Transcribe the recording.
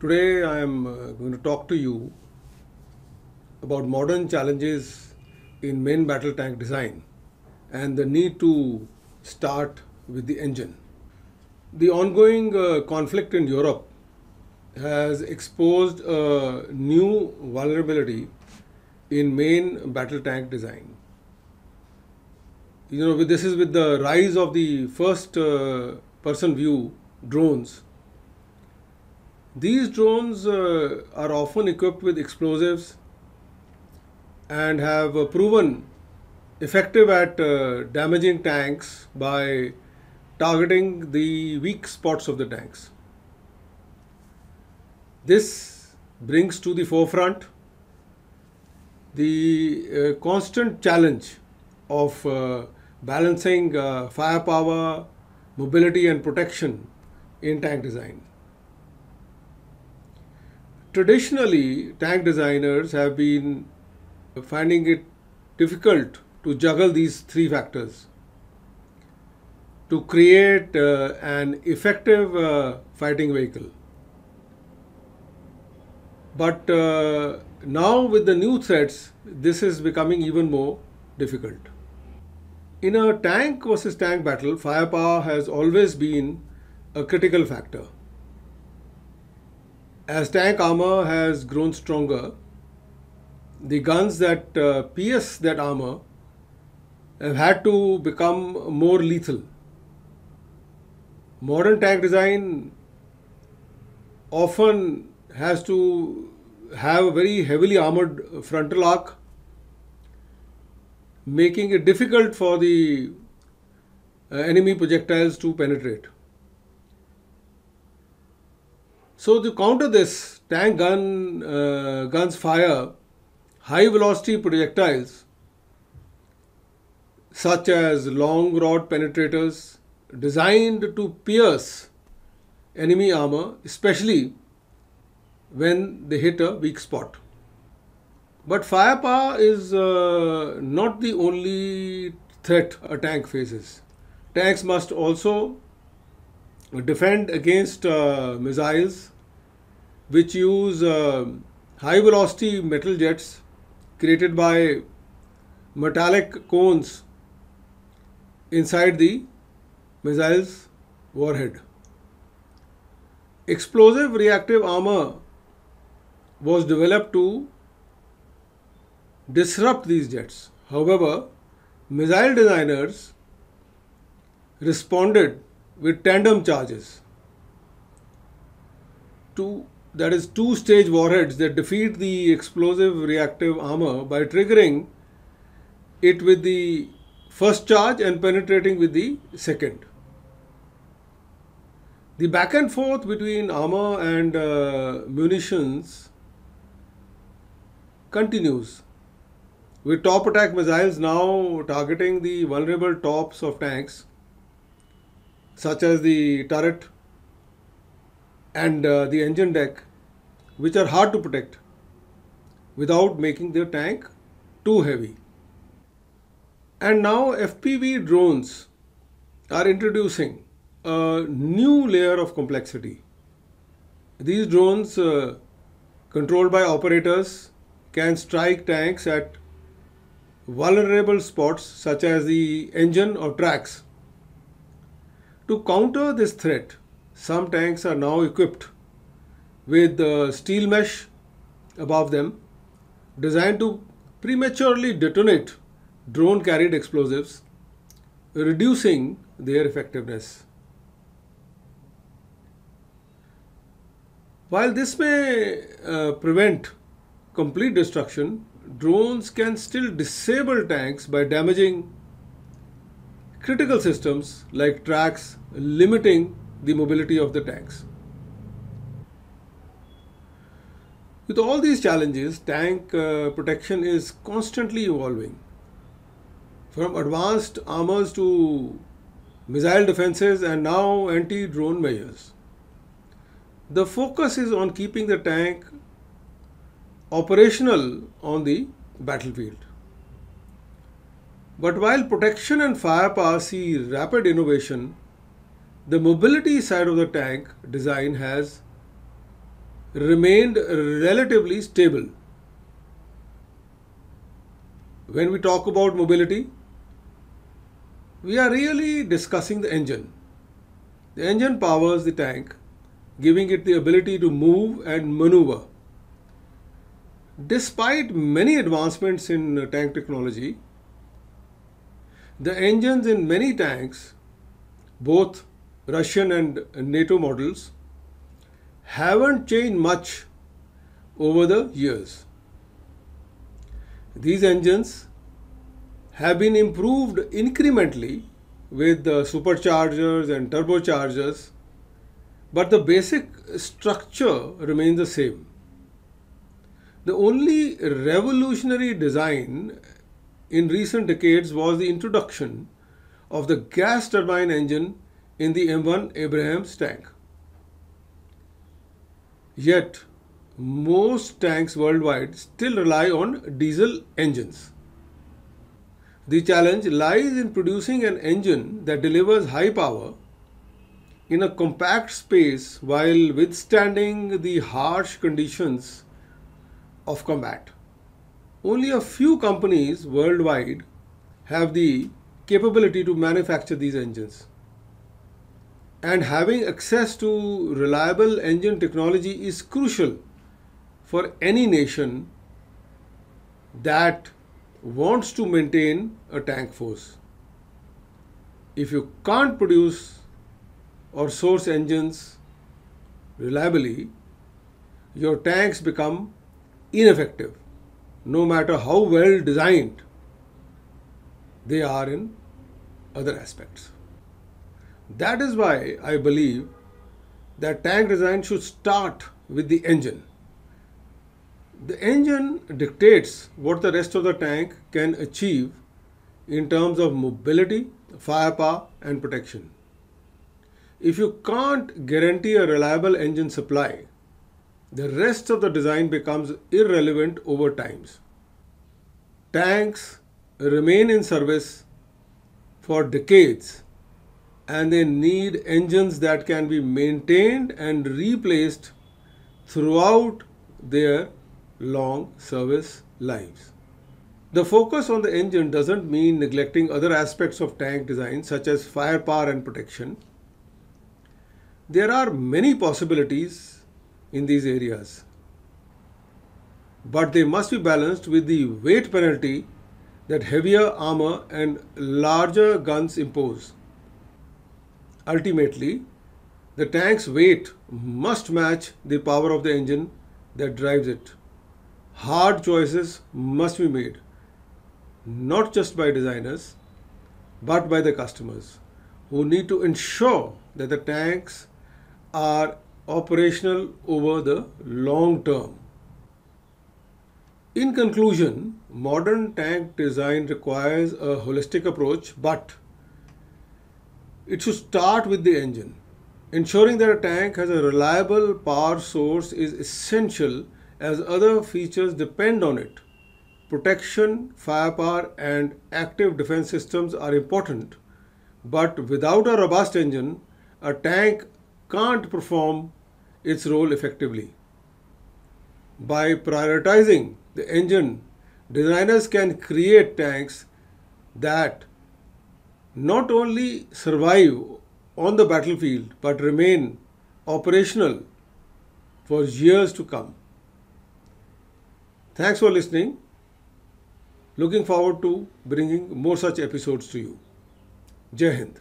Today I am going to talk to you about modern challenges in main battle tank design and the need to start with the engine. The ongoing conflict in Europe has exposed a new vulnerability in main battle tank design. This is with the rise of the first person view drones. These drones are often equipped with explosives and have proven effective at damaging tanks by targeting the weak spots of the tanks. This brings to the forefront the constant challenge of balancing firepower, mobility, and protection in tank design. Traditionally, tank designers have been finding it difficult to juggle these three factors to create an effective fighting vehicle. But now, with the new threats, this is becoming even more difficult. In a tank versus tank battle, firepower has always been a critical factor. As tank armor has grown stronger, the guns that pierce that armor have had to become more lethal. Modern tank design often has to have a very heavily armored frontal arc, making it difficult for the enemy projectiles to penetrate. So to counter this, guns fire high velocity projectiles such as long rod penetrators designed to pierce enemy armor, especially when they hit a weak spot. But firepower is not the only threat a tank faces. Tanks must also defend against missiles which use high velocity metal jets created by metallic cones inside the missile's warhead. Explosive reactive armor was developed to disrupt these jets. However, missile designers responded with tandem charges, that is two-stage warheads that defeat the explosive reactive armor by triggering it with the first charge and penetrating with the second. The back and forth between armor and munitions continues, with top attack missiles now targeting the vulnerable tops of tanks such as the turret and the engine deck, which are hard to protect without making the tank too heavy. And now FPV drones are introducing a new layer of complexity. These drones, controlled by operators, can strike tanks at vulnerable spots such as the engine or tracks. To counter this threat, some tanks are now equipped with steel mesh above them, designed to prematurely detonate drone carried explosives, reducing their effectiveness. While this may prevent complete destruction, drones can still disable tanks by damaging critical systems like tracks, limiting the mobility of the tanks. With all these challenges, tank protection is constantly evolving. From advanced armors to missile defenses and now anti-drone measures. The focus is on keeping the tank operational on the battlefield. But while protection and firepower see rapid innovation, the mobility side of the tank design has remained relatively stable. When we talk about mobility, we are really discussing the engine. The engine powers the tank, giving it the ability to move and maneuver. Despite many advancements in tank technology, the engines in many tanks, both Russian and NATO models, haven't changed much over the years. These engines have been improved incrementally with superchargers and turbochargers, but the basic structure remains the same. The only revolutionary design in recent decades was the introduction of the gas turbine engine in the M1 Abrams tank. Yet, most tanks worldwide still rely on diesel engines. The challenge lies in producing an engine that delivers high power in a compact space while withstanding the harsh conditions of combat. Only a few companies worldwide have the capability to manufacture these engines. And having access to reliable engine technology is crucial for any nation that wants to maintain a tank force. If you can't produce or source engines reliably, your tanks become ineffective, no matter how well designed they are in other aspects. That is why I believe that tank design should start with the engine. The engine dictates what the rest of the tank can achieve in terms of mobility, firepower, and protection. If you can't guarantee a reliable engine supply, the rest of the design becomes irrelevant over time. Tanks remain in service for decades, and they need engines that can be maintained and replaced throughout their long service lives. The focus on the engine doesn't mean neglecting other aspects of tank design such as firepower and protection. There are many possibilities in these areas, but they must be balanced with the weight penalty that heavier armor and larger guns impose. Ultimately, the tank's weight must match the power of the engine that drives it. Hard choices must be made, not just by designers, but by the customers, who need to ensure that the tanks are operational over the long term. In conclusion, modern tank design requires a holistic approach, but it should start with the engine. Ensuring that a tank has a reliable power source is essential as other features depend on it. Protection, firepower, and active defense systems are important, but without a robust engine, a tank can't perform its role effectively. By prioritizing the engine, designers can create tanks that not only survive on the battlefield but remain operational for years to come. Thanks for listening. Looking forward to bringing more such episodes to you. Jai Hind.